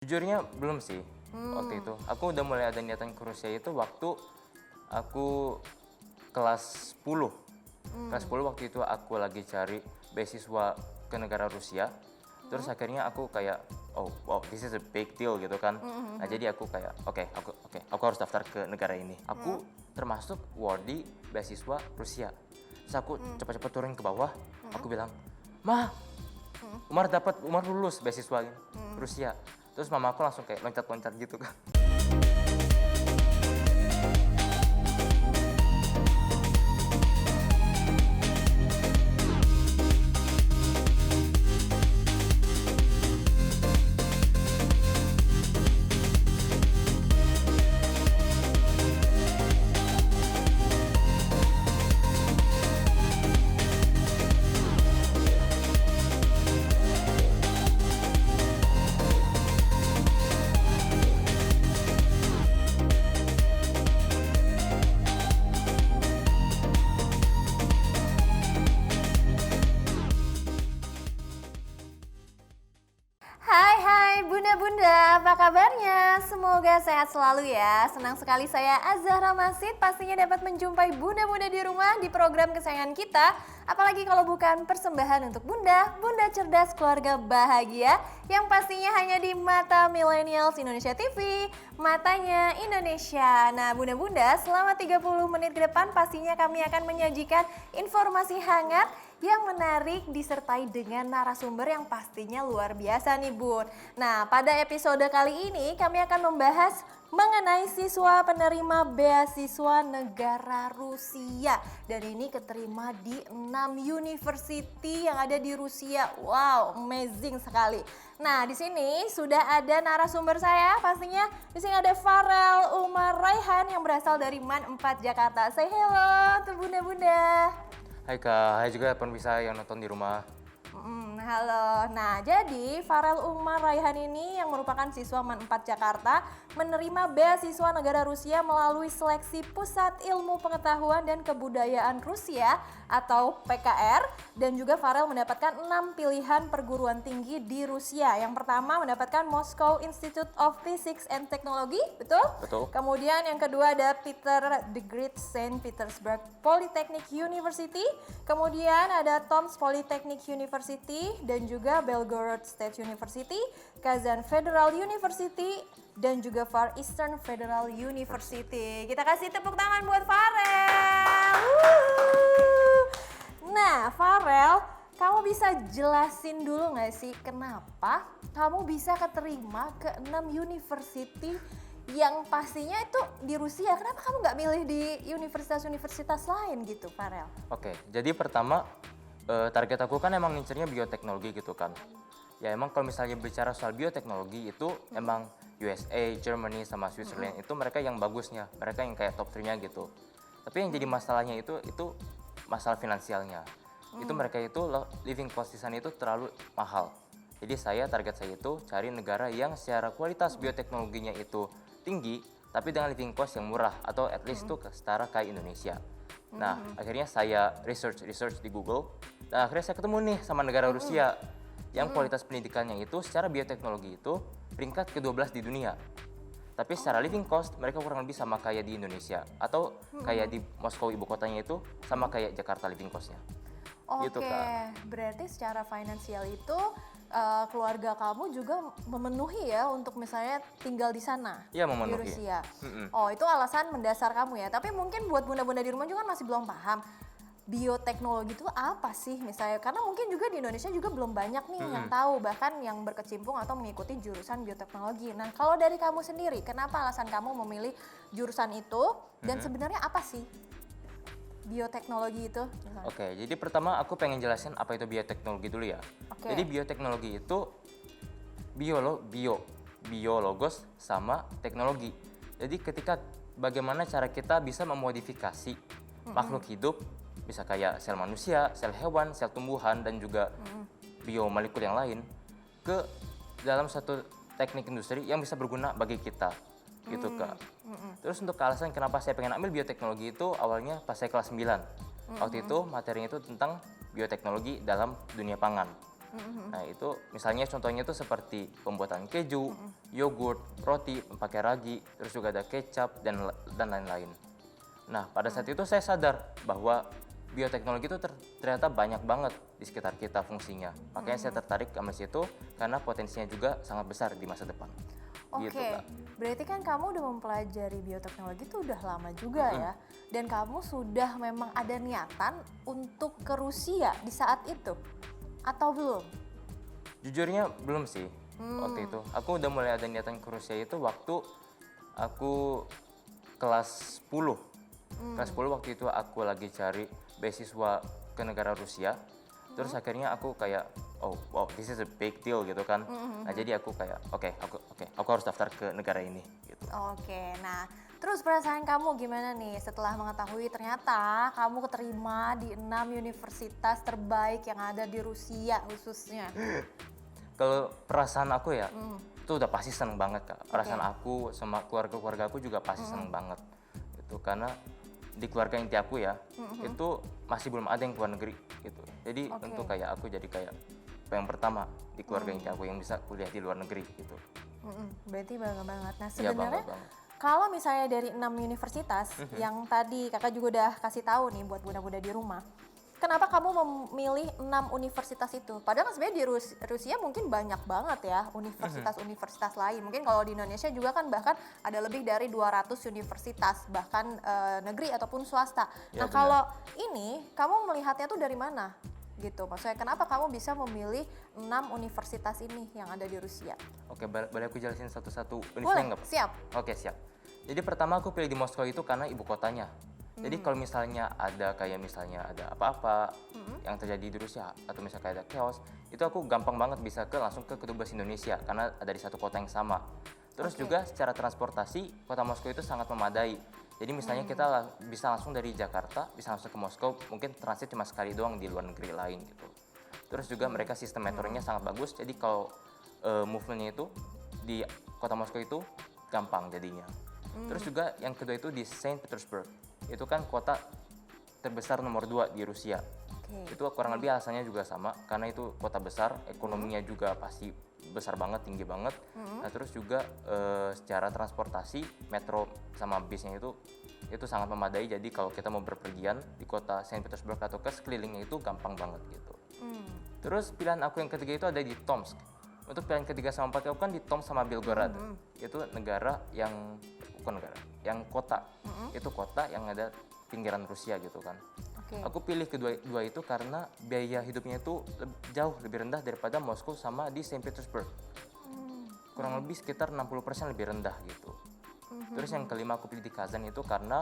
Jujurnya belum sih waktu itu. Aku udah mulai ada niatan ke Rusia itu waktu aku kelas 10. Kelas 10 waktu itu aku lagi cari beasiswa ke negara Rusia. Terus akhirnya aku kayak, oh wow, this is a big deal gitu kan. Nah jadi aku kayak, aku harus daftar ke negara ini. Aku termasuk awardee beasiswa Rusia. Terus aku cepat-cepat turun ke bawah. Aku bilang, "Ma, Umar lulus beasiswa Rusia." Terus mama aku langsung kayak loncat-loncat gitu kan. Hai bunda-bunda, apa kabarnya? Semoga sehat selalu ya. Senang sekali saya Azahra Masid pastinya dapat menjumpai bunda-bunda di rumah di program kesayangan kita. Apalagi kalau bukan persembahan untuk bunda, bunda cerdas keluarga bahagia yang pastinya hanya di Mata Millennials Indonesia TV, Matanya Indonesia. Nah bunda-bunda, selama 30 menit ke depan pastinya kami akan menyajikan informasi hangat yang menarik disertai dengan narasumber yang pastinya luar biasa nih Bun. Nah pada episode kali ini kami akan membahas mengenai siswa penerima beasiswa negara Rusia. Dan ini keterima di 6 university yang ada di Rusia. Wow, amazing sekali. Nah di sini sudah ada narasumber saya, pastinya di sini ada Farel Umar Raihan yang berasal dari MAN 4 Jakarta. Say hello tuh bunda-bunda. Hai Kak, hai juga pemirsa yang nonton di rumah. Halo, nah jadi Farel Umar Raihan ini yang merupakan siswa MAN 4 Jakarta menerima beasiswa negara Rusia melalui seleksi Pusat Ilmu Pengetahuan dan Kebudayaan Rusia atau PKR, dan juga Farel mendapatkan 6 pilihan perguruan tinggi di Rusia. Yang pertama mendapatkan Moscow Institute of Physics and Technology, betul? Betul. Kemudian yang kedua ada Peter the Great Saint Petersburg Polytechnic University, kemudian ada Tomsk Polytechnic University, dan juga Belgorod State University, Kazan Federal University, dan juga Far Eastern Federal University. Kita kasih tepuk tangan buat Farel. Nah Farel, kamu bisa jelasin dulu gak sih kenapa kamu bisa keterima ke 6 university yang pastinya itu di Rusia? Kenapa kamu gak milih di universitas-universitas lain gitu Farel? Oke, jadi pertama target aku kan emang ngincernya bioteknologi gitu kan. Ya emang kalau misalnya bicara soal bioteknologi itu emang USA, Germany sama Switzerland itu mereka yang bagusnya, mereka yang kayak top 3-nya gitu. Tapi yang jadi masalahnya itu masalah finansialnya. Itu mereka itu living cost di sana itu terlalu mahal. Jadi target saya itu cari negara yang secara kualitas bioteknologinya itu tinggi, tapi dengan living cost yang murah atau at least itu setara kayak Indonesia. Nah, akhirnya saya research di Google. Dan akhirnya saya ketemu nih sama negara Rusia yang kualitas pendidikannya itu secara bioteknologi itu peringkat ke-12 di dunia. Tapi secara living cost mereka kurang lebih sama kayak di Indonesia atau kayak di Moskow ibu kotanya itu sama kayak Jakarta living cost-nya. Oke, Gitu, Kak. berarti secara finansial itu keluarga kamu juga memenuhi ya untuk misalnya tinggal di sana, Iya, di memenuhi. Rusia. Oh itu alasan mendasar kamu ya. Tapi mungkin buat bunda-bunda di rumah juga kan masih belum paham bioteknologi itu apa sih misalnya, karena mungkin juga di Indonesia juga belum banyak nih yang tahu, bahkan yang berkecimpung atau mengikuti jurusan bioteknologi. Nah kalau dari kamu sendiri, kenapa alasan kamu memilih jurusan itu dan sebenarnya apa sih bioteknologi itu? Oke, jadi pertama aku pengen jelasin apa itu bioteknologi dulu ya. Oke. Jadi bioteknologi itu biologos sama teknologi. Jadi ketika bagaimana cara kita bisa memodifikasi makhluk hidup, bisa kayak sel manusia, sel hewan, sel tumbuhan, dan juga biomolekul yang lain ke dalam satu teknik industri yang bisa berguna bagi kita. Gitu Kak. Terus untuk alasan kenapa saya pengen ambil bioteknologi itu awalnya pas saya kelas 9. Waktu itu materinya itu tentang bioteknologi dalam dunia pangan. Nah itu misalnya contohnya itu seperti pembuatan keju, yogurt, roti, pakai ragi, terus juga ada kecap dan lain-lain. Nah pada saat itu saya sadar bahwa bioteknologi itu ternyata banyak banget di sekitar kita fungsinya. Makanya saya tertarik ke situ karena potensinya juga sangat besar di masa depan. Oke, Gitu, Kak. berarti kan kamu udah mempelajari bioteknologi itu udah lama juga ya. Dan kamu sudah memang ada niatan untuk ke Rusia di saat itu? Atau belum? Jujurnya belum sih waktu itu. Aku udah mulai ada niatan ke Rusia itu waktu aku kelas 10. Kelas 10 waktu itu aku lagi cari beasiswa ke negara Rusia. Terus akhirnya aku kayak, oh wow, this is a big deal gitu kan. Nah jadi aku kayak, oke, aku harus daftar ke negara ini gitu. Oke, nah terus perasaan kamu gimana nih setelah mengetahui ternyata kamu keterima di 6 universitas terbaik yang ada di Rusia khususnya? Kalau perasaan aku ya, itu udah pasti seneng banget Kak. Perasaan aku sama keluarga aku juga pasti seneng banget. Itu karena di keluarga inti aku ya, itu masih belum ada yang keluar negeri gitu. Jadi tentu kayak aku jadi kayak yang pertama di keluarga inti aku yang bisa kuliah di luar negeri gitu. Berarti bangga banget. Nah Iya, sebenarnya bangga banget. kalau misalnya dari 6 universitas yang tadi kakak juga udah kasih tahu nih buat bunda-bunda di rumah, kenapa kamu memilih 6 universitas itu? Padahal kan sebenarnya di Rusia mungkin banyak banget ya universitas-universitas lain. Mungkin kalau di Indonesia juga kan bahkan ada lebih dari 200 universitas, bahkan negeri ataupun swasta. Ya, Nah benar. kalau ini kamu melihatnya tuh dari mana? Gitu, maksudnya kenapa kamu bisa memilih 6 universitas ini yang ada di Rusia? Oke, boleh aku jelasin satu-satu Boleh, universitasnya nggak? siap. Oke, siap. Jadi pertama aku pilih di Moskow itu karena ibu kotanya. Jadi kalau misalnya ada ada apa-apa yang terjadi di Rusia atau misalnya kayak ada chaos, itu aku gampang banget bisa langsung ke kedubes Indonesia karena ada di satu kota yang sama. Terus juga secara transportasi kota Moskow itu sangat memadai. Jadi misalnya kita bisa langsung dari Jakarta, bisa langsung ke Moskow, mungkin transit cuma sekali doang di luar negeri lain gitu. Terus juga mereka sistem metronya sangat bagus, jadi kalau movementnya itu di kota Moskow itu gampang jadinya. Terus juga yang kedua itu di Saint Petersburg, itu kan kota terbesar nomor 2 di Rusia. Oke. Itu kurang lebih alasannya juga sama, karena itu kota besar, ekonominya juga pasti besar banget, tinggi banget. Nah terus juga secara transportasi, metro sama bisnya itu sangat memadai, jadi kalau kita mau berpergian di kota Saint Petersburg atau ke sekelilingnya itu gampang banget gitu. Terus pilihan aku yang ketiga itu ada di Tomsk. Untuk pilihan ketiga sama empat aku kan di Tomsk sama Belgorod. Itu yang kota. Itu kota yang ada pinggiran Rusia gitu kan. Oke. Aku pilih kedua itu karena biaya hidupnya itu jauh lebih rendah daripada Moskow sama di Saint Petersburg. Kurang lebih sekitar 60% lebih rendah gitu. Terus yang kelima aku pilih di Kazan itu karena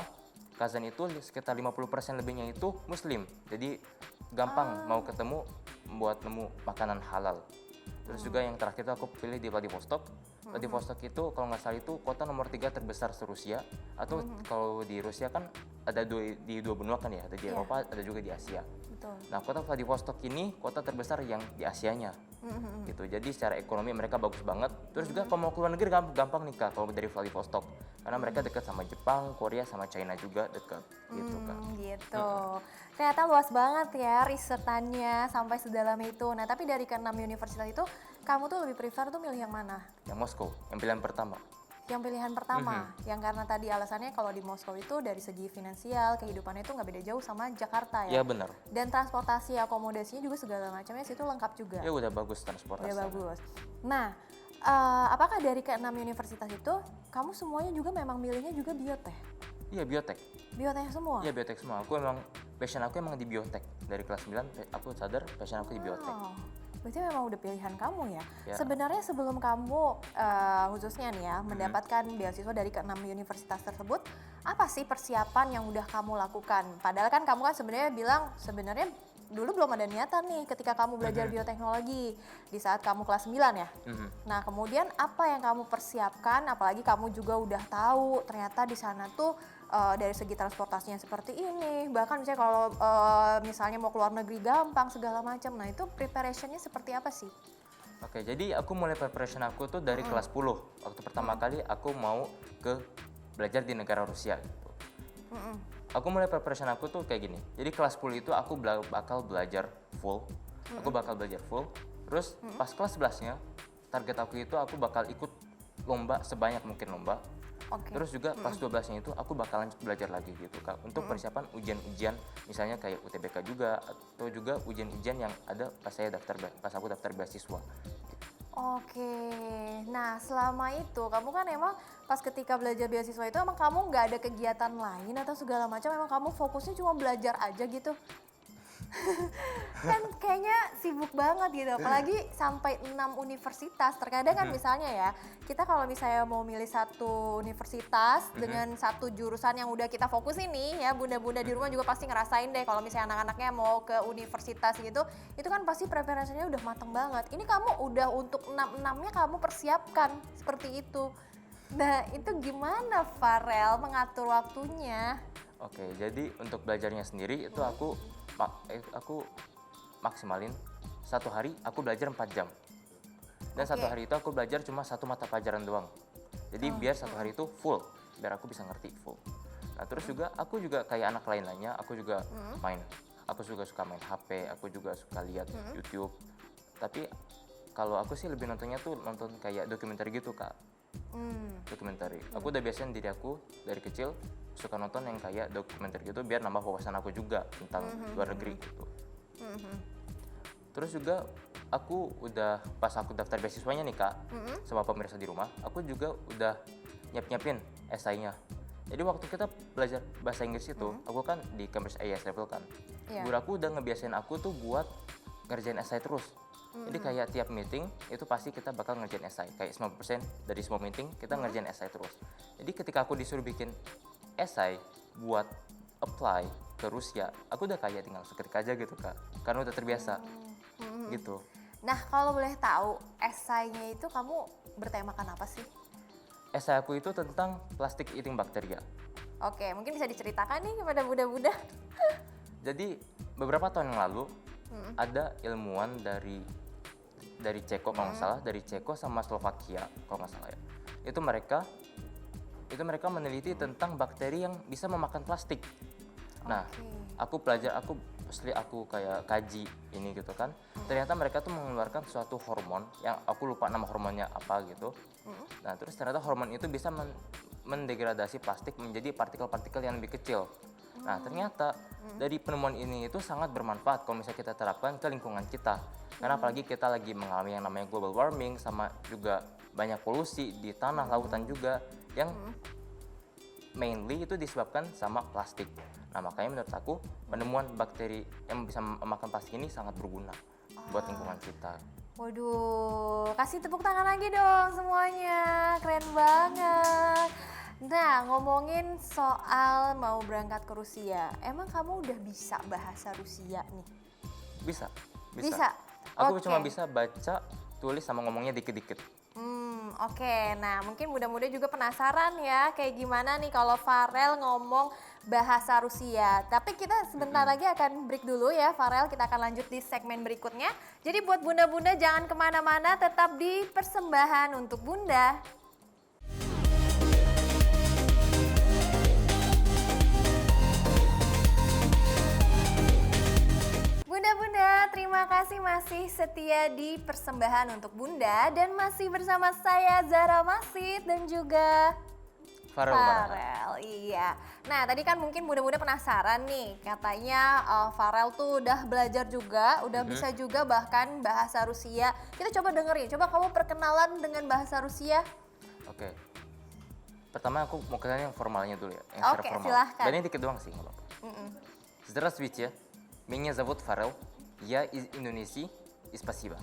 Kazan itu sekitar 50% lebihnya itu Muslim. Jadi gampang mau ketemu buat nemu makanan halal. Terus juga yang terakhir itu aku pilih di Vladivostok. Vladivostok itu kalau nggak salah itu kota nomor 3 terbesar se-Rusia. Atau kalau di Rusia kan ada di dua benua kan ya, ada di Eropa, ada juga di Asia. Betul. Nah kota Vladivostok ini kota terbesar yang di Asianya. Gitu. Jadi secara ekonomi mereka bagus banget. Terus juga kalau mau keluar negeri gampang nih Kak, kalau dari Vladivostok. Karena mereka dekat sama Jepang, Korea, sama China juga dekat. Gitu Kak. Gitu. Ternyata luas banget ya risetannya sampai sedalam itu. Nah tapi dari ke-6 universitas itu, kamu tuh lebih prefer tuh milih yang mana? Yang Moskow, yang pilihan pertama. Yang pilihan pertama, yang karena tadi alasannya kalau di Moskow itu dari segi finansial, kehidupannya itu nggak beda jauh sama Jakarta ya. Ya benar. Dan transportasi akomodasinya juga segala macamnya situ lengkap juga. Ya udah bagus transportasi. Udah bagus. Nah, apakah dari ke-6 universitas itu, kamu semuanya juga memang milihnya juga biotek? Iya biotek. Biotek semua? Iya biotek semua. Passion aku emang di biotek. Dari kelas 9 aku sadar passion aku di biotek. Wow. Berarti memang udah pilihan kamu ya. Ya. Sebenarnya sebelum kamu khususnya nih ya mendapatkan beasiswa dari ke-6 universitas tersebut, apa sih persiapan yang udah kamu lakukan? Padahal kan kamu kan sebenarnya bilang sebenarnya dulu belum ada niatan nih ketika kamu belajar bioteknologi di saat kamu kelas 9 ya. Nah, kemudian apa yang kamu persiapkan, apalagi kamu juga udah tahu ternyata di sana tuh dari segi transportasinya seperti ini, bahkan misalnya kalau misalnya mau keluar negeri gampang segala macam. Nah, itu preparationnya seperti apa sih? Oke, jadi aku mulai preparation aku tuh dari kelas 10. Waktu pertama kali aku mau belajar di negara Rusia gitu. Aku mulai preparation aku tuh kayak gini. Jadi kelas 10 itu aku bakal belajar full. Aku bakal belajar full Terus pas kelas 11-nya, target aku itu aku bakal ikut lomba sebanyak mungkin lomba. Oke. Terus juga pas 12-nya itu aku bakal lanjut belajar lagi gitu Kak. Untuk persiapan ujian-ujian misalnya kayak UTBK juga atau juga ujian-ujian yang ada pas aku daftar beasiswa. Oke, nah selama itu kamu kan emang pas ketika belajar beasiswa itu emang kamu nggak ada kegiatan lain atau segala macam, emang kamu fokusnya cuma belajar aja gitu? Kan kayaknya sibuk banget gitu, apalagi sampai 6 universitas. Terkadang kan misalnya ya, kita kalau misalnya mau milih satu universitas dengan satu jurusan yang udah kita fokusin nih ya, bunda-bunda di rumah juga pasti ngerasain deh kalau misalnya anak-anaknya mau ke universitas gitu, itu kan pasti preferensinya udah mateng banget. Ini kamu udah untuk 6-6-nya kamu persiapkan seperti itu. Nah, itu gimana Farel mengatur waktunya? Oke, jadi untuk belajarnya sendiri itu aku maksimalin satu hari aku belajar 4 jam. Dan satu Oke. hari itu aku belajar cuma satu mata pelajaran doang. Jadi biar satu hari itu full, biar aku bisa ngerti full. Nah terus juga aku juga kayak anak lain-lainnya, aku juga aku juga suka main HP, aku juga suka lihat YouTube. Tapi kalau aku sih lebih nontonnya tuh nonton kayak dokumenter gitu Kak. Dokumenter. Aku udah biasain diri aku dari kecil suka nonton yang kayak dokumenter gitu biar nambah wawasan aku juga tentang luar negeri gitu. Terus juga aku udah pas aku daftar beasiswanya nih Kak, sama pemirsa di rumah, aku juga udah nyiapin esainya. Jadi waktu kita belajar bahasa Inggris itu, aku kan di Cambridge IELTS level kan. Iya. Guru aku udah ngebiasain aku tuh buat ngerjain esai terus. Jadi kayak tiap meeting itu pasti kita bakal ngerjain esai. Kayak 90% dari semua meeting kita ngerjain esai terus. Jadi ketika aku disuruh bikin esai buat apply ke Rusia, aku udah kayak tinggal seketik aja gitu Kak. Karena udah terbiasa. Gitu. Nah, kalau boleh tahu, esainya itu kamu bertemakan apa sih? Esai aku itu tentang plastic eating bacteria. Oke, mungkin bisa diceritakan nih kepada budak-budak. Jadi beberapa tahun yang lalu ada ilmuwan dari Ceko kalau nggak salah, dari Ceko sama Slovakia kalau nggak salah ya. Itu mereka meneliti tentang bakteri yang bisa memakan plastik. Nah, aku kayak kaji ini gitu kan. Ternyata mereka tuh mengeluarkan suatu hormon yang aku lupa nama hormonnya apa gitu. Nah, terus ternyata hormon itu bisa mendegradasi plastik menjadi partikel-partikel yang lebih kecil. Nah, ternyata dari penemuan ini itu sangat bermanfaat kalau misalnya kita terapkan ke lingkungan kita. Karena apalagi kita lagi mengalami yang namanya global warming sama juga banyak polusi di tanah, lautan juga yang mainly itu disebabkan sama plastik. Nah, makanya menurut aku penemuan bakteri yang bisa memakan plastik ini sangat berguna buat lingkungan kita. Waduh, kasih tepuk tangan lagi dong semuanya, keren banget. Nah, ngomongin soal mau berangkat ke Rusia, emang kamu udah bisa bahasa Rusia nih? Bisa. Bisa? Aku Oke. cuma bisa baca, tulis sama ngomongnya dikit-dikit. Oke. Nah, mungkin muda-muda juga penasaran ya kayak gimana nih kalau Farel ngomong bahasa Rusia. Tapi kita sebentar lagi akan break dulu ya Farel, kita akan lanjut di segmen berikutnya. Jadi buat bunda-bunda jangan kemana-mana, tetap di Persembahan untuk Bunda. Bunda-bunda, terima kasih masih setia di Persembahan untuk Bunda dan masih bersama saya Zara Masid dan juga Farel Barahan. Farel. Iya. Nah, tadi kan mungkin bunda-bunda penasaran nih, katanya Farel tuh udah belajar juga, udah bisa juga bahkan bahasa Rusia. Kita coba dengerin. Coba kamu perkenalan dengan bahasa Rusia. Oke. Pertama aku mau kenalin yang formalnya dulu ya, yang Oke, secara formal. silahkan. Dan ini dikit doang sih, nggak apa-apa. Здравствуйте, меня зовут Farel, я из Индонезии, и спасибо.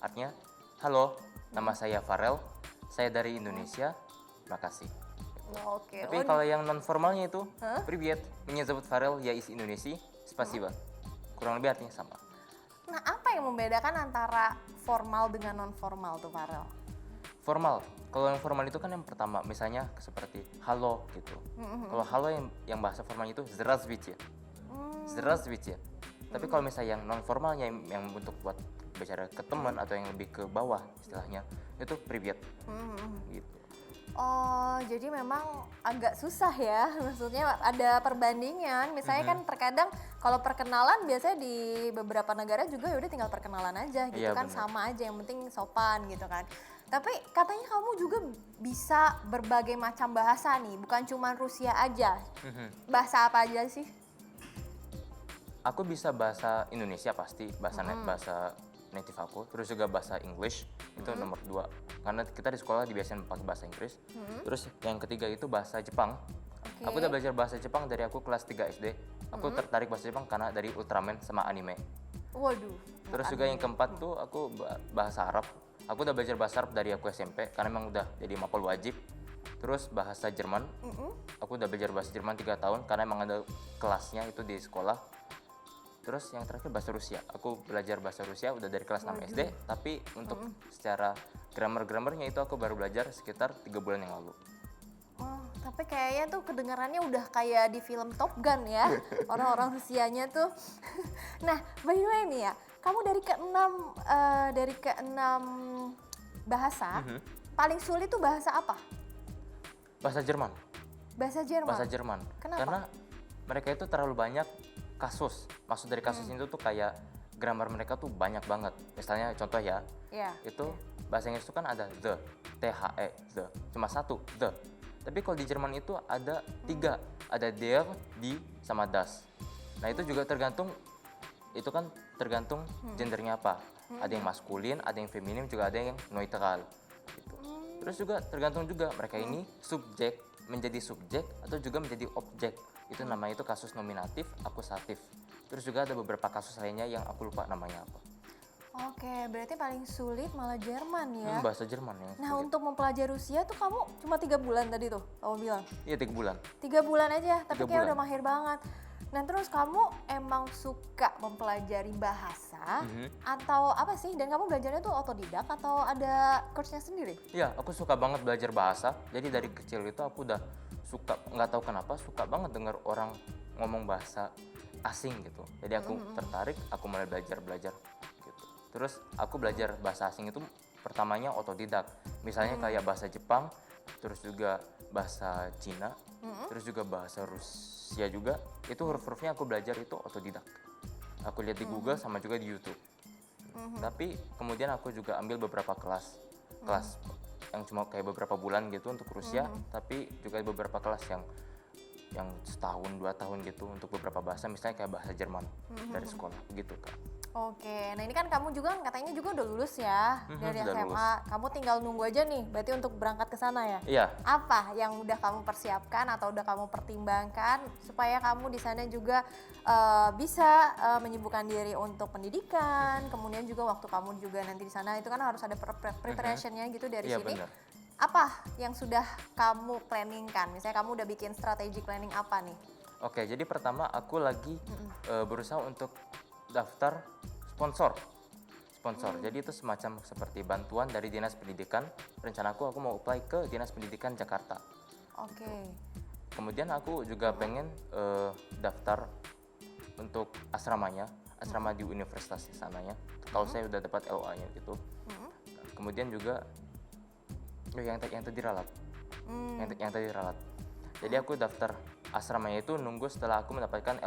Artinya, halo, nama saya Farel, saya dari Indonesia, terima kasih. Oke. Tapi kalau yang non formalnya itu, Привет, меня зовут Farel, я из Индонезии, спасибо. Kurang lebih artinya sama. Nah, apa yang membedakan antara formal dengan non formal tuh Farel? Formal, kalau yang formal itu kan yang pertama, misalnya seperti halo gitu. Kalau halo yang bahasa formalnya itu здравствуйте. Здравствуйте. Tapi kalau misalnya yang non formalnya yang untuk buat bicara ke teman atau yang lebih ke bawah istilahnya itu привет. Gitu. Oh, jadi memang agak susah ya. Maksudnya ada perbandingan. Misalnya kan terkadang kalau perkenalan biasanya di beberapa negara juga ya udah tinggal perkenalan aja gitu Iya, kan, benar. sama aja yang penting sopan gitu kan. Tapi katanya kamu juga bisa berbagai macam bahasa nih, bukan cuma Rusia aja. Bahasa apa aja sih? Aku bisa bahasa Indonesia pasti, bahasa native aku, terus juga bahasa English itu nomor 2. Karena kita di sekolah dibiasain pakai bahasa Inggris. Terus yang ketiga itu bahasa Jepang. Oke. Aku udah belajar bahasa Jepang dari aku kelas 3 SD. Aku tertarik bahasa Jepang karena dari Ultraman sama anime. Waduh. Terus juga yang keempat tuh aku bahasa Arab. Aku udah belajar bahasa Arab dari aku SMP karena emang udah jadi mapel wajib. Terus bahasa Jerman. Aku udah belajar bahasa Jerman 3 tahun karena emang ada kelasnya itu di sekolah. Terus yang terakhir bahasa Rusia. Aku belajar bahasa Rusia udah dari kelas 6 SD, tapi untuk secara grammar-grammarnya itu aku baru belajar sekitar 3 bulan yang lalu. Oh, tapi kayaknya tuh kedengarannya udah kayak di film Top Gun ya, orang-orang Rusianya tuh. Nah, by the way nih ya, kamu dari keenam bahasa, paling sulit tuh bahasa apa? Bahasa Jerman. Bahasa Jerman. Bahasa Jerman. Kenapa? Karena mereka itu terlalu banyak kasus. Maksud dari kasus itu tuh kayak grammar mereka tuh banyak banget. Misalnya contoh ya, Iya. itu bahasa Inggris itu kan ada the, the, the, cuma satu, the. Tapi kalau di Jerman itu ada 3, ada der, die, sama das. Nah itu juga tergantung, itu kan tergantung gendernya apa. Ada yang maskulin, ada yang feminim, juga ada yang neutral. Gitu. Terus juga tergantung juga mereka ini subjek, menjadi subjek atau juga menjadi objek. Itu namanya itu kasus nominatif, akusatif. Terus juga ada beberapa kasus lainnya yang aku lupa namanya apa. Oke, berarti paling sulit malah Jerman ya. Bahasa Jerman ya. Nah, untuk mempelajari Rusia tuh kamu cuma 3 bulan tadi tuh, kamu bilang. Iya 3 bulan. 3 bulan aja, tapi 3 kayak bulan. udah mahir banget. Nah, terus kamu emang suka mempelajari bahasa atau apa sih? Dan kamu belajarnya tuh otodidak atau ada coachnya sendiri? Iya, aku suka banget belajar bahasa. Jadi dari kecil itu aku udah suka, nggak tahu kenapa suka banget dengar orang ngomong bahasa asing gitu. Jadi aku tertarik, aku mulai belajar gitu. Terus aku belajar bahasa asing itu pertamanya otodidak. Misalnya kayak bahasa Jepang, terus juga bahasa Cina, terus juga bahasa Rusia juga. Itu huruf-hurufnya aku belajar itu otodidak. Aku lihat di Google sama juga di YouTube. Tapi kemudian aku juga ambil beberapa kelas yang cuma kayak beberapa bulan gitu untuk Rusia, tapi juga beberapa kelas yang setahun 2 tahun gitu untuk beberapa bahasa, misalnya kayak bahasa Jerman dari sekolah gitu Kak. Oke, nah ini kan kamu juga katanya juga udah lulus ya dari udah SMA. Kamu tinggal nunggu aja nih, berarti untuk berangkat ke sana ya? Iya, Apa yang udah kamu persiapkan atau udah kamu pertimbangkan supaya kamu di sana juga bisa menyibukkan diri untuk pendidikan, kemudian juga waktu kamu juga nanti di sana itu kan harus ada preparationnya gitu dari iya sini. benar. Apa yang sudah kamu planningkan? Misalnya kamu udah bikin strategi planning apa nih? Oke, jadi pertama aku lagi berusaha untuk daftar sponsor. Jadi itu semacam seperti bantuan dari Dinas Pendidikan. Rencanaku aku mau apply ke Dinas Pendidikan Jakarta. Oke. Kemudian aku juga pengen daftar untuk asramanya, asrama di universitas di sananya. Kalau saya udah dapat LOA-nya gitu. Kemudian juga yang tadi ralat. Yang tadi ralat. Jadi aku daftar asramanya itu nunggu setelah aku mendapatkan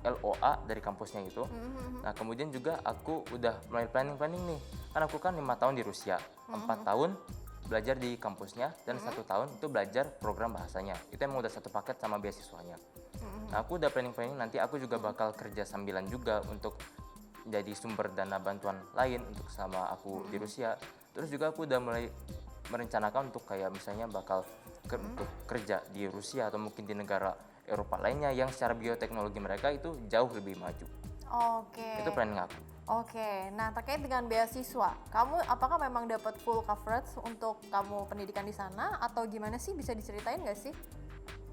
LOA dari kampusnya gitu. Nah kemudian juga aku udah mulai planning nih. Kan aku kan 5 tahun di Rusia, 4 tahun belajar di kampusnya dan 1 tahun itu belajar program bahasanya. Itu emang udah satu paket sama beasiswanya. Nah aku udah planning nanti aku juga bakal kerja sambilan juga untuk jadi sumber dana bantuan lain untuk sama aku di Rusia. Terus juga aku udah mulai merencanakan untuk kayak misalnya bakal untuk kerja di Rusia atau mungkin di negara Eropa lainnya yang secara bioteknologi mereka itu jauh lebih maju. Oke. Itu planning aku. Oke, nah terkait dengan beasiswa, kamu apakah memang dapat full coverage untuk kamu pendidikan di sana atau gimana sih? Bisa diceritain nggak sih?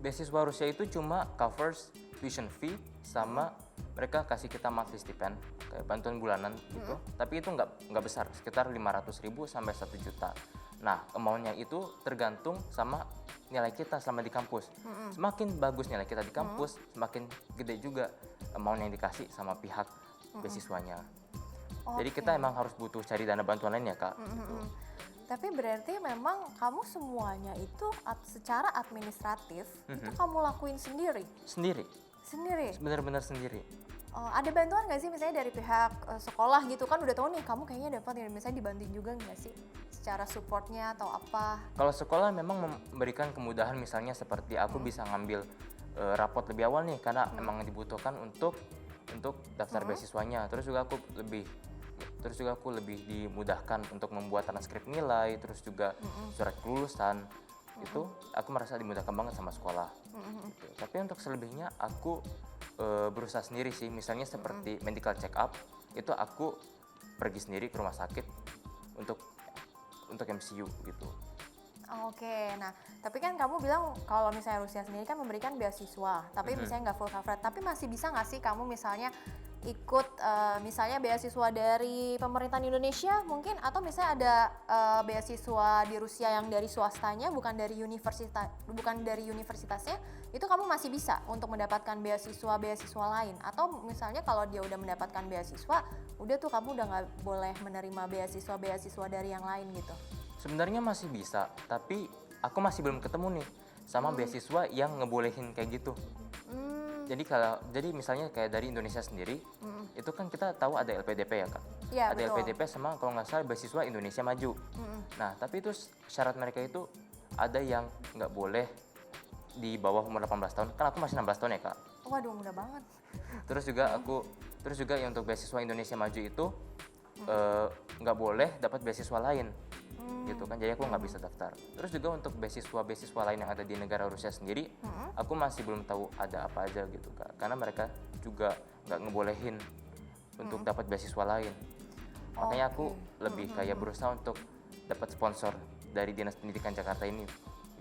Beasiswa Rusia itu cuma covers tuition fee sama mereka kasih kita monthly stipend kayak bantuan bulanan gitu. Tapi itu nggak besar, sekitar 500.000 sampai 1 juta. Nah, amount-nya itu tergantung sama nilai kita selama di kampus. Semakin bagus nilai kita di kampus, semakin gede juga amount yang dikasih sama pihak beasiswanya. Jadi kita emang harus butuh cari dana bantuan lain ya Kak. Gitu. Tapi berarti memang kamu semuanya itu secara administratif itu kamu lakuin sendiri? Sendiri, Sendiri? benar-benar sendiri. Ada bantuan nggak sih misalnya dari pihak sekolah gitu kan udah tahu nih kamu kayaknya dapat ya misalnya dibantuin juga nggak sih secara supportnya atau apa? Kalau sekolah memang memberikan kemudahan, misalnya seperti aku bisa ngambil rapot lebih awal nih karena emang dibutuhkan untuk daftar beasiswanya. Terus juga aku lebih dimudahkan untuk membuat transkrip nilai, terus juga surat kelulusan. Itu aku merasa dimudahkan banget sama sekolah. Gitu. Tapi untuk selebihnya aku berusaha sendiri sih. Misalnya seperti medical check up, itu aku pergi sendiri ke rumah sakit untuk MCU gitu. Oke, nah tapi kan kamu bilang kalau misalnya Rusia sendiri kan memberikan beasiswa, tapi misalnya nggak full coverage, tapi masih bisa nggak sih kamu misalnya ikut misalnya beasiswa dari pemerintahan Indonesia mungkin, atau misalnya ada beasiswa di Rusia yang dari swastanya bukan dari universitasnya, itu kamu masih bisa untuk mendapatkan beasiswa lain, atau misalnya kalau dia udah mendapatkan beasiswa, udah tuh kamu udah nggak boleh menerima beasiswa dari yang lain gitu. Sebenarnya masih bisa, tapi aku masih belum ketemu nih sama beasiswa yang ngebolehin kayak gitu. Jadi misalnya kayak dari Indonesia sendiri, itu kan kita tahu ada LPDP ya Kak. Iya, Ada betul. LPDP sama kalau nggak salah beasiswa Indonesia Maju. Nah tapi itu syarat mereka itu ada yang nggak boleh di bawah umur 18 tahun. Kan aku masih 16 tahun ya Kak. Waduh, mudah banget. Terus juga yang untuk beasiswa Indonesia Maju itu nggak boleh dapat beasiswa lain. Gitu kan, jadi aku nggak bisa daftar. Terus juga untuk beasiswa lain yang ada di negara Rusia sendiri, aku masih belum tahu ada apa aja gitu Kak, karena mereka juga nggak ngebolehin untuk dapat beasiswa lain. Makanya aku lebih kayak berusaha untuk dapat sponsor dari Dinas Pendidikan Jakarta ini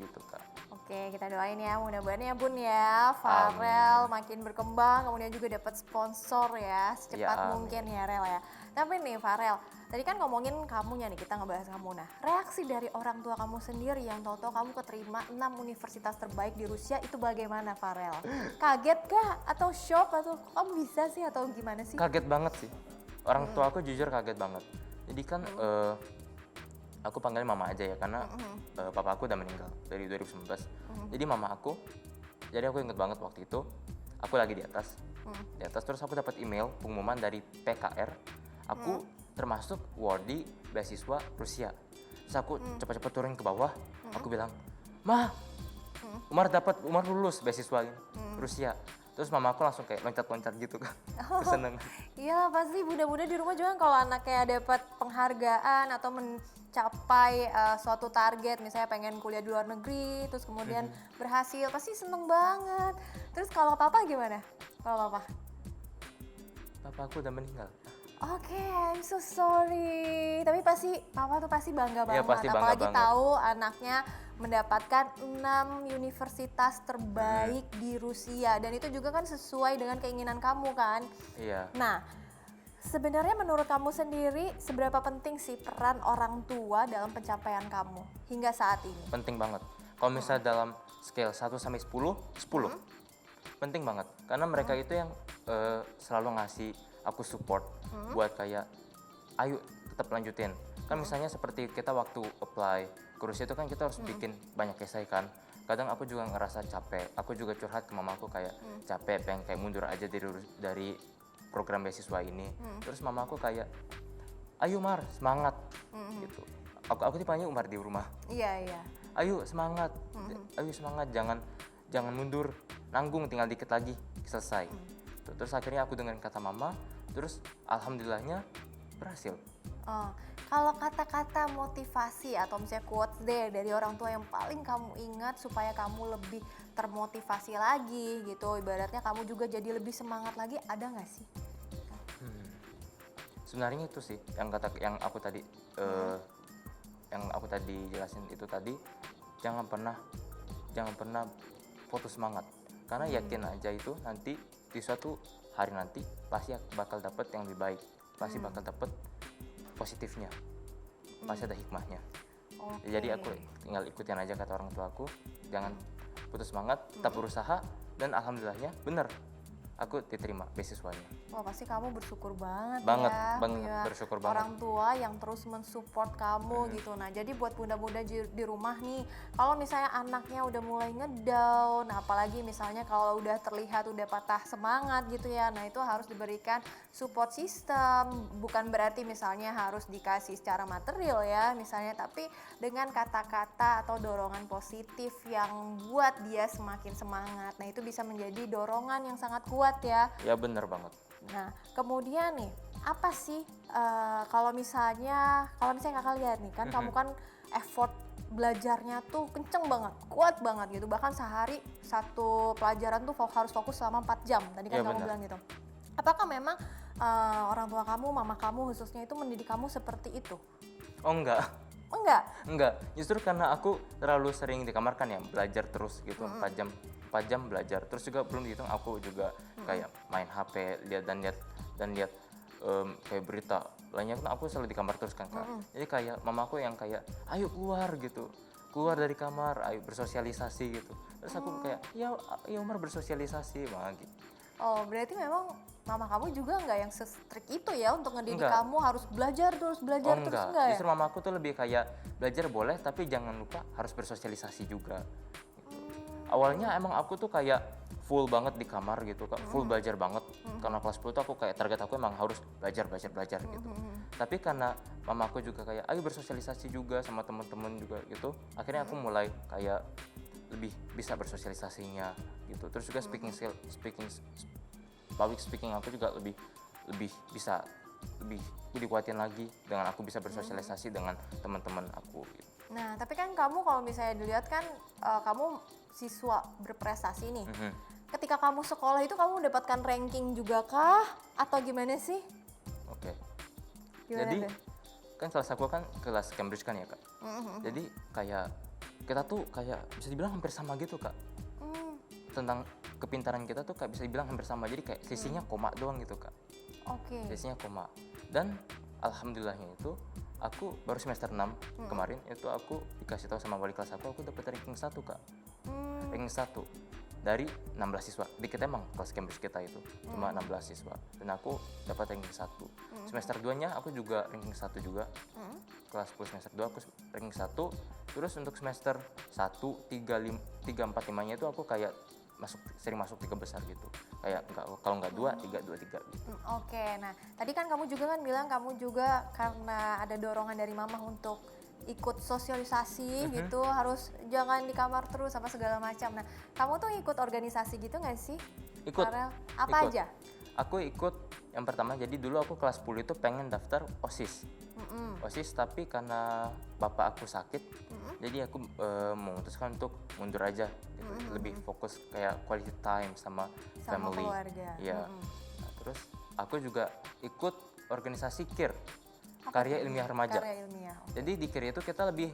gitu Kak. Oke, kita doain ya, mudah-mudahan ya Bun ya, Farel makin berkembang, kemudian juga dapat sponsor ya, secepat mungkin ya Rel ya. Tapi nih Farel, tadi kan ngomongin kamunya nih, kita ngebahas kamu. Nah, reaksi dari orang tua kamu sendiri yang tahu-tahu kamu keterima 6 universitas terbaik di Rusia, itu bagaimana Farel? Kaget kah? Atau shock? Atau kamu bisa sih? Atau gimana sih? Kaget banget sih, orang tua aku jujur kaget banget. Jadi kan aku panggilnya mama aja ya, karena papa aku udah meninggal dari 2019. Jadi jadi aku inget banget waktu itu aku lagi di atas terus aku dapat email pengumuman dari PKR, aku termasuk awardee beasiswa Rusia. Terus aku cepat-cepat turun ke bawah, aku bilang, "Ma, Umar lulus beasiswa Rusia." Terus mama aku langsung kayak loncat-loncat gitu kan, kesenengan. Iya pasti bunda-bunda di rumah juga kalau anaknya dapat penghargaan atau mencapai suatu target, misalnya pengen kuliah di luar negeri, terus kemudian berhasil, pasti seneng banget. Terus kalau papa gimana? Kalau papa? Papa aku udah meninggal. Oke, I'm so sorry. Tapi papa tuh pasti bangga banget. Pasti bangga Apalagi banget. tahu anaknya mendapatkan 6 universitas terbaik di Rusia. Dan itu juga kan sesuai dengan keinginan kamu kan? Iya. Nah, sebenarnya menurut kamu sendiri seberapa penting sih peran orang tua dalam pencapaian kamu hingga saat ini? Penting banget. Kalau misalnya dalam scale 1 sampai 10, 10. Penting banget. Karena mereka itu yang selalu ngasih aku support buat kayak ayo tetap lanjutin. Kan misalnya seperti kita waktu apply ke Rusia itu kan kita harus bikin banyak essay kan. Kadang aku juga ngerasa capek. Aku juga curhat ke mama aku kayak capek, pengen kayak mundur aja dari program beasiswa ini. Terus mama aku kayak, "Ayo Mar, semangat." Gitu. Aku dipanggil Umar di rumah. Iya. Ayo semangat. Ayo semangat, jangan mundur. Nanggung, tinggal dikit lagi selesai. Terus akhirnya aku dengerin kata mama, terus alhamdulillahnya berhasil. Oh, kalau kata-kata motivasi atau misalnya quotes deh dari orang tua yang paling kamu ingat supaya kamu lebih termotivasi lagi gitu, ibaratnya kamu juga jadi lebih semangat lagi, ada nggak sih? Sebenarnya itu sih yang aku tadi jelasin itu tadi, jangan pernah putus semangat, karena yakin aja itu nanti di suatu hari nanti pasti bakal dapet yang lebih baik, pasti bakal dapet positifnya, pasti ada hikmahnya. Jadi aku tinggal ikutin aja kata orang tua aku, jangan putus semangat, tetap berusaha, dan alhamdulillahnya bener aku diterima beasiswanya. Wah pasti kamu bersyukur banget, Banget, ya banget, punya bersyukur banget. orang tua yang terus mensupport kamu gitu. Nah jadi buat bunda-bunda di rumah nih, kalau misalnya anaknya udah mulai ngedown, apalagi misalnya kalau udah terlihat udah patah semangat gitu ya, nah itu harus diberikan support system. Bukan berarti misalnya harus dikasih secara material ya misalnya, tapi dengan kata-kata atau dorongan positif yang buat dia semakin semangat. Nah itu bisa menjadi dorongan yang sangat kuat ya. Ya bener banget. Nah, kemudian nih, apa sih kalau misalnya kakak lihat nih kan, kamu kan effort belajarnya tuh kenceng banget, kuat banget gitu. Bahkan sehari satu pelajaran tuh harus fokus selama 4 jam. Tadi kan Ya, kamu benar. bilang gitu. Apakah memang orang tua kamu, mama kamu khususnya itu mendidik kamu seperti itu? Oh enggak. Enggak? Enggak, justru karena aku terlalu sering di kamar kan ya, belajar terus gitu, 4 jam belajar. Terus juga belum dihitung aku juga kayak main HP, lihat kayak berita. Lainnya kan aku selalu di kamar terus kan, Kak. Jadi kayak mamaku yang kayak ayo keluar gitu. Keluar dari kamar, ayo bersosialisasi gitu. Terus aku kayak ya Umar bersosialisasi mah gitu. Oh, berarti memang mama kamu juga nggak yang se-strict itu ya untuk ngedidik Enggak. kamu harus belajar terus belajar terus Enggak, enggak ya? justru mamaku tuh lebih kayak belajar boleh tapi jangan lupa harus bersosialisasi juga. Awalnya emang aku tuh kayak full banget di kamar gitu, Kak. Full belajar banget. Karena kelas 10 tuh aku kayak target aku emang harus belajar gitu. Tapi karena mamaku juga kayak ayo bersosialisasi juga sama teman-teman juga gitu. Akhirnya aku mulai kayak lebih bisa bersosialisasinya gitu. Terus juga public speaking aku juga lebih bisa lebih dikuatin lagi dengan aku bisa bersosialisasi dengan teman-teman aku gitu. Nah, tapi kan kamu kalau misalnya dilihat kan kamu siswa berprestasi nih. Ketika kamu sekolah itu kamu mendapatkan ranking juga kah? Atau gimana sih? Oke. Gimana Jadi tuh? kan kelas aku kan kelas Cambridge kan ya, Kak. Jadi kayak kita tuh kayak bisa dibilang hampir sama gitu, Kak. Tentang kepintaran kita tuh kayak bisa dibilang hampir sama. Jadi kayak selisihnya koma doang gitu, Kak. Oke. Selisihnya koma. Dan alhamdulillahnya itu aku baru semester 6 kemarin itu aku dikasih tahu sama wali kelas aku dapat ranking 1, Kak. Ranking 1 dari 16 siswa. Di kita emang kelas Cambridge kita itu cuma 16 siswa. Dan aku dapat ranking 1. Semester 2-nya aku juga ranking 1 juga. Kelas 10 semester 2 aku ranking 1. Terus untuk semester 1, 3, 4, 5-nya itu aku kayak sering masuk 3 besar gitu. Kayak kalau nggak 2, 3 gitu. Oke, nah tadi kan kamu juga kan bilang kamu juga karena ada dorongan dari mama untuk ikut sosialisasi gitu, harus jangan di kamar terus sama segala macam. Nah, kamu tuh ikut organisasi gitu nggak sih? Ikut. Farel? Apa Ikut. aja? Aku ikut yang pertama, jadi dulu aku kelas 10 itu pengen daftar OSIS. OSIS tapi karena bapak aku sakit, jadi aku memutuskan untuk mundur aja. Gitu. Lebih fokus kayak quality time sama family. Keluarga. Iya. Nah, terus aku juga ikut organisasi KIR, Karya Ilmiah Remaja. Karya ilmiah. Jadi di KIR itu kita lebih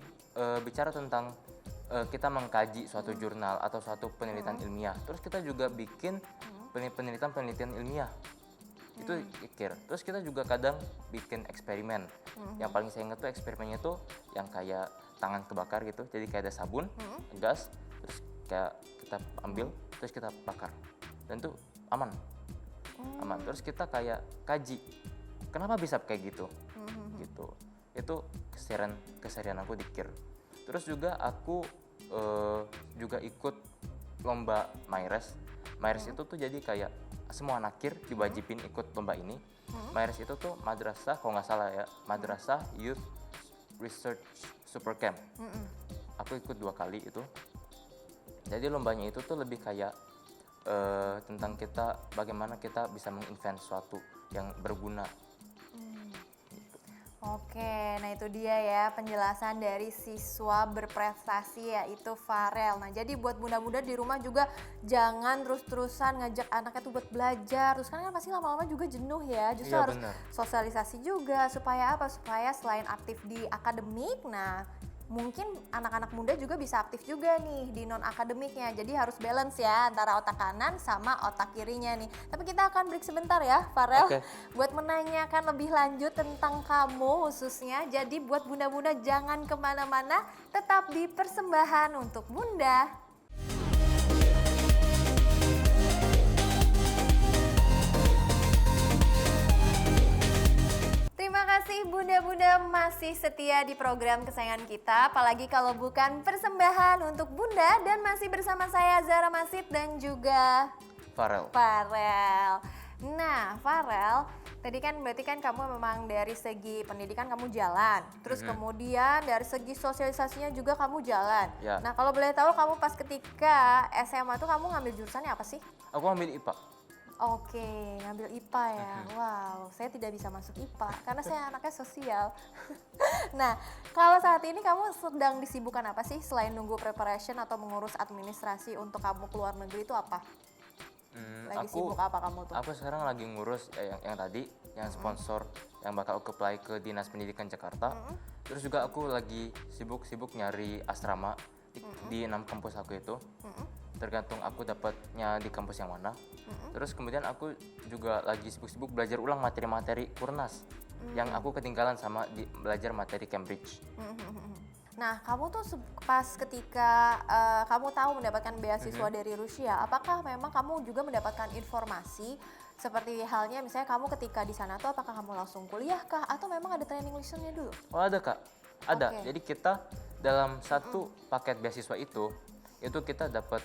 bicara tentang kita mengkaji suatu jurnal atau suatu penelitian ilmiah. Terus kita juga bikin penelitian ilmiah. Itu KIR. Terus kita juga kadang bikin eksperimen. Yang paling saya ingat tuh eksperimennya tuh yang kayak tangan kebakar gitu. Jadi kayak ada sabun, gas, terus kayak kita ambil, terus kita bakar. Dan tuh aman. Aman. Terus kita kayak kaji. Kenapa bisa kayak gitu? Gitu. Itu keserian aku di KIR. Terus juga aku juga ikut lomba MyRes. MyRes itu tuh jadi kayak semua anak KIR diwajibin ikut lomba ini. MyRes itu tuh madrasah, kalau nggak salah ya, Madrasah Youth Research Super Camp. Aku ikut 2 kali itu. Jadi lombanya itu tuh lebih kayak tentang kita bagaimana kita bisa menginvent sesuatu yang berguna. Oke, nah itu dia ya penjelasan dari siswa berprestasi yaitu Farel. Nah jadi buat bunda-bunda di rumah juga jangan terus-terusan ngajak anaknya tuh buat belajar. Terus kan pasti lama-lama juga jenuh ya. Justru Iya, harus benar. sosialisasi juga supaya apa? Supaya selain aktif di akademik, nah mungkin anak-anak muda juga bisa aktif juga nih di non-akademiknya. Jadi harus balance ya antara otak kanan sama otak kirinya nih. Tapi kita akan break sebentar ya Farel. Oke. Buat menanyakan lebih lanjut tentang kamu khususnya. Jadi buat bunda-bunda jangan kemana-mana, tetap di persembahan untuk bunda. Terima kasih bunda-bunda masih setia di program kesayangan kita. Apalagi kalau bukan persembahan untuk bunda. Dan masih bersama saya Zahra Masid dan juga Farel. Nah Farel, tadi kan berarti kan kamu memang dari segi pendidikan kamu jalan. Terus kemudian dari segi sosialisasinya juga kamu jalan. Ya. Nah kalau boleh tahu kamu pas ketika SMA tuh kamu ngambil jurusannya apa sih? Aku ambil IPA. Oke, ngambil IPA ya. Wow, saya tidak bisa masuk IPA karena saya anaknya sosial. Nah, kalau saat ini kamu sedang disibukkan apa sih selain nunggu preparation atau mengurus administrasi untuk kamu keluar negeri itu apa? Lagi sibuk apa kamu tuh? Aku sekarang lagi ngurus yang tadi, yang sponsor yang bakal aku apply ke Dinas Pendidikan Jakarta. Terus juga aku lagi sibuk nyari asrama di 6 kampus aku itu. Tergantung aku dapatnya di kampus yang mana. Terus kemudian aku juga lagi sibuk belajar ulang materi-materi Kurnas yang aku ketinggalan sama belajar materi Cambridge. Nah, kamu tuh pas ketika kamu tahu mendapatkan beasiswa dari Rusia, apakah memang kamu juga mendapatkan informasi seperti halnya misalnya kamu ketika di sana tuh apakah kamu langsung kuliah kah atau memang ada training listennya dulu? Oh ada Kak, ada. Oke. Jadi kita dalam satu paket beasiswa itu kita dapat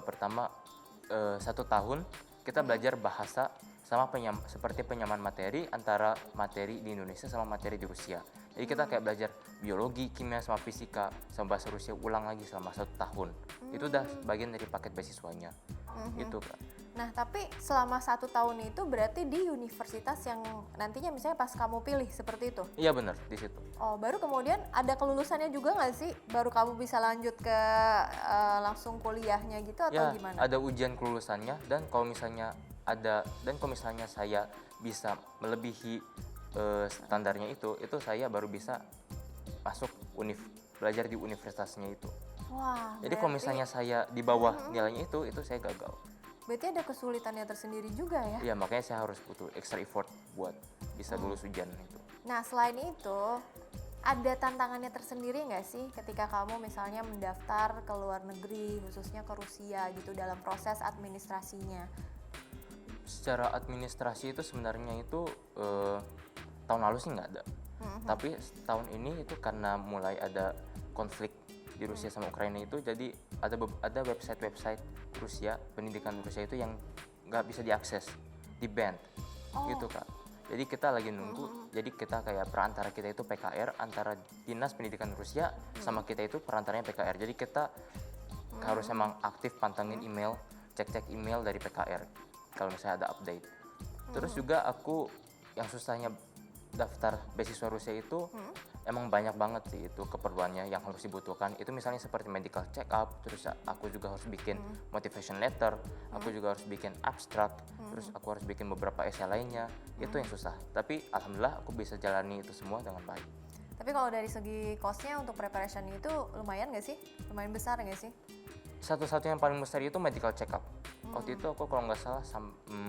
pertama 1 tahun kita belajar bahasa sama seperti penyamaan materi antara materi di Indonesia sama materi di Rusia. Jadi kita kayak belajar biologi, kimia, sama fisika sama bahasa Rusia ulang lagi selama 1 tahun. Itu udah bagian dari paket beasiswanya. Gitu Kak. Nah, tapi selama 1 tahun itu berarti di universitas yang nantinya misalnya pas kamu pilih seperti itu? Iya benar, di situ. Oh, baru kemudian ada kelulusannya juga nggak sih? Baru kamu bisa lanjut ke langsung kuliahnya gitu atau Ya, gimana? ada ujian kelulusannya dan kalau misalnya saya bisa melebihi standarnya itu saya baru bisa masuk belajar di universitasnya itu. Wah, Jadi kalau misalnya saya di bawah nilainya itu saya gagal. berarti ada kesulitannya tersendiri juga ya? Iya, makanya saya harus butuh extra effort buat bisa lulus ujian itu. Nah, selain itu, ada tantangannya tersendiri nggak sih ketika kamu misalnya mendaftar ke luar negeri, khususnya ke Rusia gitu dalam proses administrasinya? Secara administrasi itu sebenarnya itu tahun lalu sih nggak ada. Tapi tahun ini itu karena mulai ada konflik di Rusia sama Ukraina itu, jadi ada website Rusia, pendidikan Rusia itu yang nggak bisa diakses, di ban, gitu Kak. Jadi kita lagi nunggu, jadi kita kayak perantara kita itu PKR antara Dinas Pendidikan Rusia sama kita itu perantaranya PKR. Jadi kita harus emang aktif pantengin email, cek email dari PKR kalau misalnya ada update. Terus juga aku yang susahnya daftar beasiswa Rusia itu emang banyak banget sih itu keperluannya yang harus dibutuhkan. Itu misalnya seperti medical check up, terus aku juga harus bikin motivation letter, aku juga harus bikin abstract, terus aku harus bikin beberapa essay lainnya. Itu yang susah. Tapi alhamdulillah aku bisa jalani itu semua dengan baik. Tapi kalau dari segi cost-nya untuk preparation itu lumayan nggak sih? Lumayan besar nggak sih? Satu-satunya yang paling besar itu medical check up. Waktu itu aku kalau nggak salah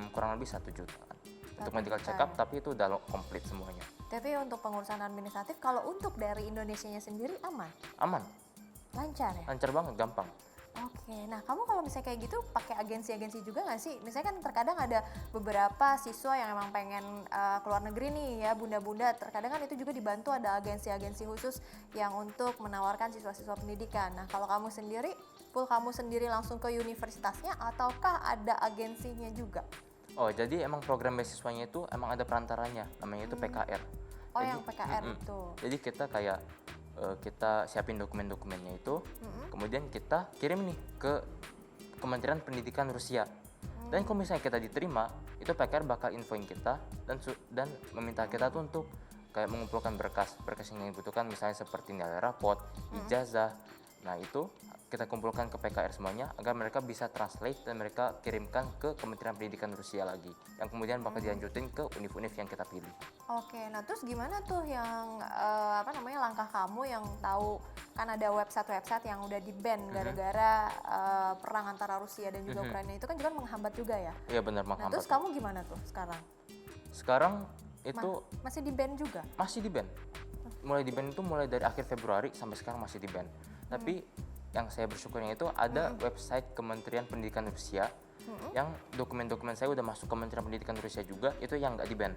kurang lebih 1 jutaan untuk medical check up, tapi itu udah komplit semuanya. Tapi untuk pengurusan administratif, kalau untuk dari Indonesianya sendiri aman? Aman, Lancar ya? lancar banget, gampang. Oke, nah kamu kalau misalnya kayak gitu pakai agensi-agensi juga nggak sih? Misalnya kan terkadang ada beberapa siswa yang emang pengen keluar negeri nih ya bunda-bunda. Terkadang kan itu juga dibantu ada agensi-agensi khusus yang untuk menawarkan siswa-siswa pendidikan. Nah kalau kamu sendiri, kamu sendiri langsung ke universitasnya ataukah ada agensinya juga? Oh, jadi emang program beasiswanya itu emang ada perantaranya, namanya itu PKR. Oh, yang PKR itu. Jadi kita kayak kita siapin dokumen-dokumennya itu, kemudian kita kirim nih ke Kementerian Pendidikan Rusia. Dan kalau misalnya kita diterima, itu PKR bakal infoin kita dan meminta kita tuh untuk kayak mengumpulkan berkas yang dibutuhkan, misalnya seperti nilai rapot, ijazah. Nah itu kita kumpulkan ke PKR semuanya agar mereka bisa translate dan mereka kirimkan ke Kementerian Pendidikan Rusia lagi, yang kemudian bakal dilanjutin ke univ-univ yang kita pilih. Oke, nah terus gimana tuh yang langkah kamu yang tahu kan ada website-website yang udah di-ban gara-gara perang antara Rusia dan juga Ukraina itu kan juga menghambat juga ya? Iya benar, Nah menghambat. terus kamu gimana tuh sekarang? Sekarang itu Masih di-ban juga? masih di-ban. Mulai di-ban itu mulai dari akhir Februari sampai sekarang masih di-ban. Tapi yang saya bersyukurnya itu ada website Kementerian Pendidikan Rusia yang dokumen-dokumen saya udah masuk Kementerian Pendidikan Rusia juga, itu yang nggak di-ban.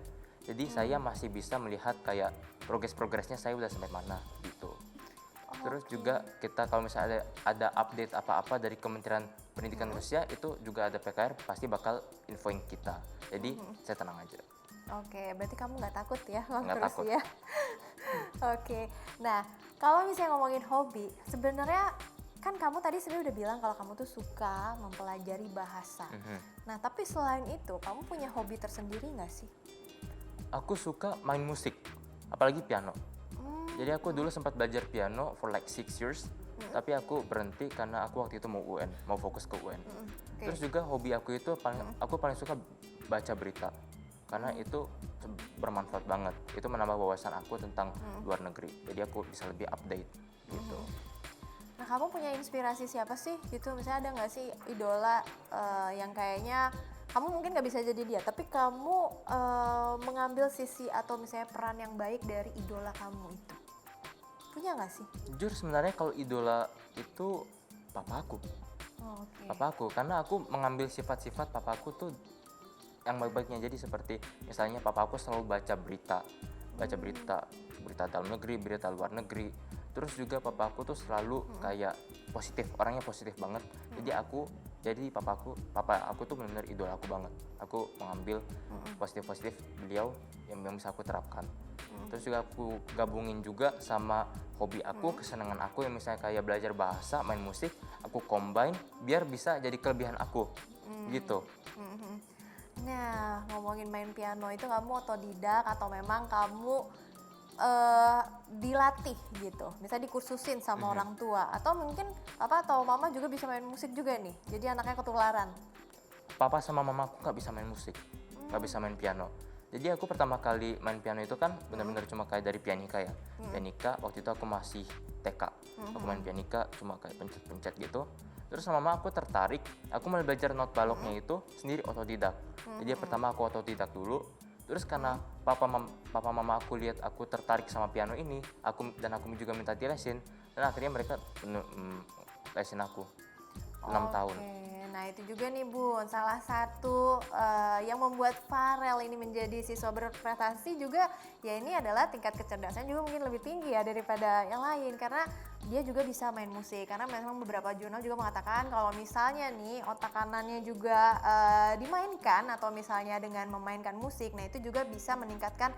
Jadi saya masih bisa melihat kayak progresnya saya udah sampai mana gitu. Terus juga kita kalau misalnya ada update apa-apa dari Kementerian Pendidikan Rusia itu juga ada PKR pasti bakal infoin kita. Jadi saya tenang aja. Oke, berarti kamu nggak takut ya kalau Nggak ke takut. Rusia? Oke, nah kalau misalnya ngomongin hobi, sebenarnya kan kamu tadi sebenarnya udah bilang kalau kamu tuh suka mempelajari bahasa. Nah, tapi selain itu, kamu punya hobi tersendiri nggak sih? Aku suka main musik, apalagi piano. Jadi aku dulu sempat belajar piano for like 6 years, tapi aku berhenti karena aku waktu itu mau UN, mau fokus ke UN. Oke. Terus juga hobi aku itu aku paling suka baca berita, karena itu bermanfaat banget. Itu menambah wawasan aku tentang luar negeri. Jadi aku bisa lebih update gitu. Nah, kamu punya inspirasi siapa sih gitu? Misalnya ada nggak sih idola yang kayaknya kamu mungkin nggak bisa jadi dia, tapi kamu mengambil sisi atau misalnya peran yang baik dari idola kamu itu? Punya nggak sih? Jujur sebenarnya kalau idola itu papa aku. Oh, oke. Papa aku, karena aku mengambil sifat-sifat papa aku tuh yang baik-baiknya. Jadi seperti misalnya papa aku selalu baca berita dalam negeri, berita luar negeri. Terus juga papa aku tuh selalu kayak positif, orangnya positif banget. Jadi papa aku tuh benar-benar idola aku banget. Aku mengambil positif beliau yang bisa aku terapkan. Terus juga aku gabungin juga sama hobi aku, kesenangan aku yang misalnya kayak belajar bahasa, main musik, aku combine biar bisa jadi kelebihan aku gitu. Nah, ngomongin main piano itu kamu otodidak atau memang kamu dilatih gitu? Misalnya dikursusin sama orang tua atau mungkin papa atau mama juga bisa main musik juga nih. Jadi anaknya ketularan. Papa sama mama aku nggak bisa main musik, nggak bisa main piano. Jadi aku pertama kali main piano itu kan benar-benar cuma kayak dari pianika ya. Pianika waktu itu aku masih TK. Aku main pianika cuma kayak pencet-pencet gitu. Terus sama mama aku tertarik, aku mulai belajar not baloknya itu sendiri otodidak. Jadi pertama aku otodidak dulu. Terus karena papa mama aku lihat aku tertarik sama piano ini, aku juga minta dilesin, dan akhirnya mereka lesin aku 6 tahun. Nah itu juga nih Bun, salah satu yang membuat Farel ini menjadi siswa berprestasi juga ya ini adalah tingkat kecerdasan juga mungkin lebih tinggi ya daripada yang lain karena dia juga bisa main musik karena memang beberapa jurnal juga mengatakan kalau misalnya nih otak kanannya juga dimainkan atau misalnya dengan memainkan musik, nah itu juga bisa meningkatkan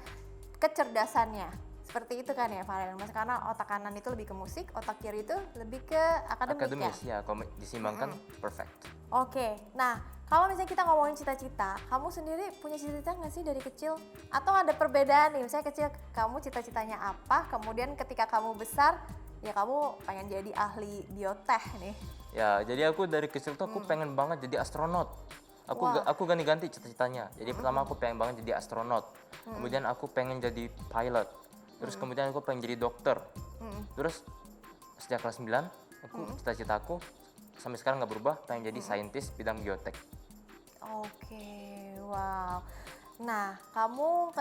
kecerdasannya. Seperti itu kan ya Farel, Mas, karena otak kanan itu lebih ke musik, otak kiri itu lebih ke akademik ya? Ya, kalau disimbangkan perfect. Oke, nah kalau misalnya kita ngomongin cita-cita, kamu sendiri punya cita-cita nggak sih dari kecil? Atau ada perbedaan nih, misalnya kecil kamu cita-citanya apa, kemudian ketika kamu besar, ya kamu pengen jadi ahli bioteh nih. Ya, jadi aku dari kecil tuh aku pengen banget jadi astronot. Aku ganti-ganti cita-citanya. Jadi pertama aku pengen banget jadi astronot. Kemudian aku pengen jadi pilot. Terus kemudian aku pengen jadi dokter. Terus sejak kelas 9, cita-cita aku sampai sekarang nggak berubah, pengen jadi saintis bidang biotek. Oke, wow. Nah,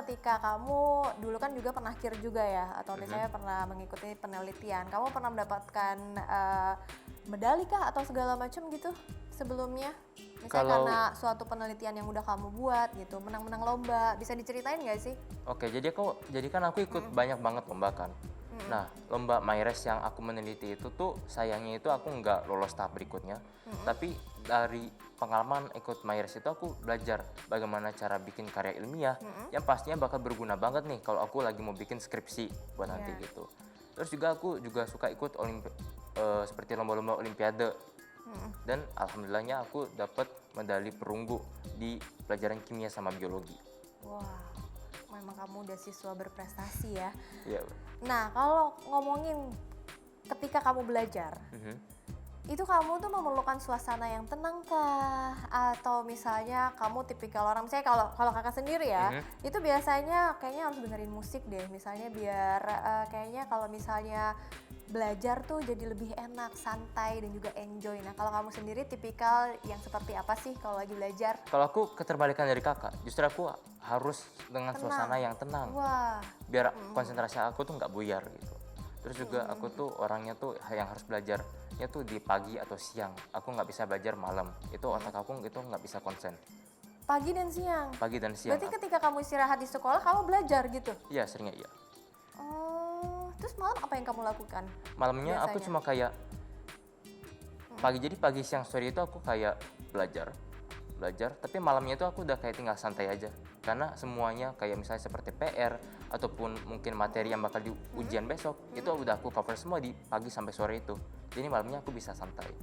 ketika kamu dulu kan juga pernah KIR juga ya, atau misalnya pernah mengikuti penelitian, kamu pernah mendapatkan medali kah atau segala macam gitu sebelumnya? Misalnya karena suatu penelitian yang udah kamu buat gitu, menang-menang lomba, bisa diceritain nggak sih? Oke, jadi kan aku ikut banyak banget lomba kan. Nah, lomba MyRes yang aku meneliti itu tuh sayangnya itu aku nggak lolos tahap berikutnya. Tapi dari pengalaman ikut MyRes itu aku belajar bagaimana cara bikin karya ilmiah yang pastinya bakal berguna banget nih kalau aku lagi mau bikin skripsi buat nanti gitu. Terus juga aku juga suka ikut seperti lomba-lomba olimpiade. Dan alhamdulillahnya aku dapat medali perunggu di pelajaran kimia sama biologi. Wah, memang kamu udah siswa berprestasi ya. Iya. Nah, kalau ngomongin ketika kamu belajar, itu kamu tuh memerlukan suasana yang tenang kah? Atau misalnya kamu tipikal orang, misalnya kalau kakak sendiri ya, itu biasanya kayaknya harus dengerin musik deh, misalnya biar kayaknya kalau misalnya belajar tuh jadi lebih enak, santai dan juga enjoy. Nah, kalau kamu sendiri tipikal yang seperti apa sih kalau lagi belajar? Kalau aku keterbalikan dari kakak, justru aku harus dengan suasana yang tenang. Wah. Biar konsentrasi aku tuh nggak buyar gitu. Terus juga aku tuh orangnya tuh yang harus belajarnya tuh di pagi atau siang. Aku nggak bisa belajar malam. Itu otak aku itu nggak bisa konsen. Pagi dan siang. pagi dan siang. Berarti ketika kamu istirahat di sekolah, kamu belajar gitu? Iya, seringnya iya. Oh, terus malam apa yang kamu lakukan? Malamnya aku Biasanya? cuma kayak jadi pagi siang sore itu aku kayak belajar, tapi malamnya itu aku udah kayak tinggal santai aja. Karena semuanya kayak misalnya seperti PR ataupun mungkin materi yang bakal di ujian besok, itu udah aku cover semua di pagi sampai sore itu. Jadi malamnya aku bisa santai.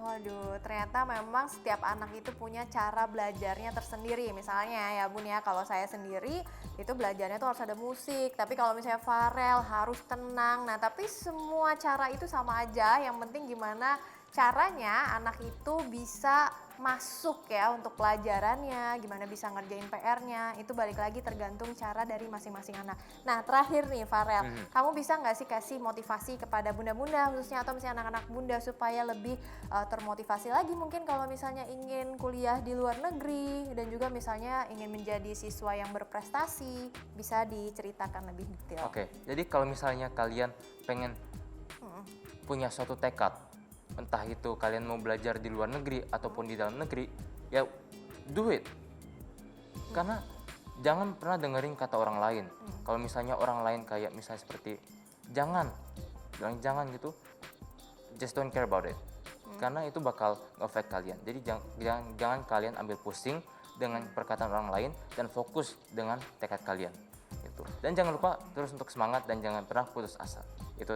Waduh, ternyata memang setiap anak itu punya cara belajarnya tersendiri. Misalnya ya Bun ya, kalau saya sendiri itu belajarnya tuh harus ada musik. Tapi kalau misalnya Farel harus tenang. Nah, tapi semua cara itu sama aja. Yang penting gimana caranya anak itu bisa masuk ya untuk pelajarannya, gimana bisa ngerjain PR-nya, itu balik lagi tergantung cara dari masing-masing anak. Nah terakhir nih Farel, kamu bisa nggak sih kasih motivasi kepada bunda-bunda khususnya atau misalnya anak-anak bunda supaya lebih termotivasi lagi mungkin kalau misalnya ingin kuliah di luar negeri dan juga misalnya ingin menjadi siswa yang berprestasi, bisa diceritakan lebih detail. Oke, jadi kalau misalnya kalian pengen punya suatu tekad, entah itu kalian mau belajar di luar negeri ataupun di dalam negeri, ya do it. Karena jangan pernah dengerin kata orang lain. Kalau misalnya orang lain kayak misalnya seperti jangan, bilang jangan gitu, just don't care about it. Karena itu bakal nge-affect kalian. Jadi jangan kalian ambil pusing dengan perkataan orang lain dan fokus dengan tekad kalian. Gitu. Dan jangan lupa terus untuk semangat dan jangan pernah putus asa. Itu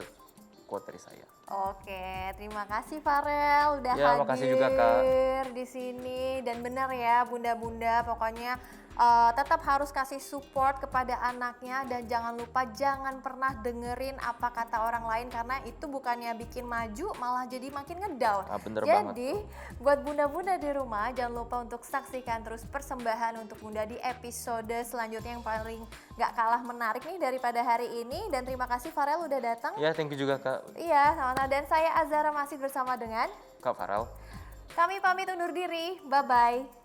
quote dari saya. Oke, terima kasih Farel udah Ya, makasih juga, Kak. hadir di sini dan benar ya bunda-bunda pokoknya tetap harus kasih support kepada anaknya dan jangan lupa jangan pernah dengerin apa kata orang lain karena itu bukannya bikin maju malah jadi makin ngedown. Bener Jadi buat bunda-bunda di rumah jangan lupa untuk saksikan terus persembahan untuk bunda di episode selanjutnya yang paling gak kalah menarik nih daripada hari ini dan terima kasih Farel udah datang. Ya, thank you juga Kak. Iya, sama-sama. Dan saya Azhara masih bersama dengan Kak Farel. kami pamit undur diri. Bye-bye.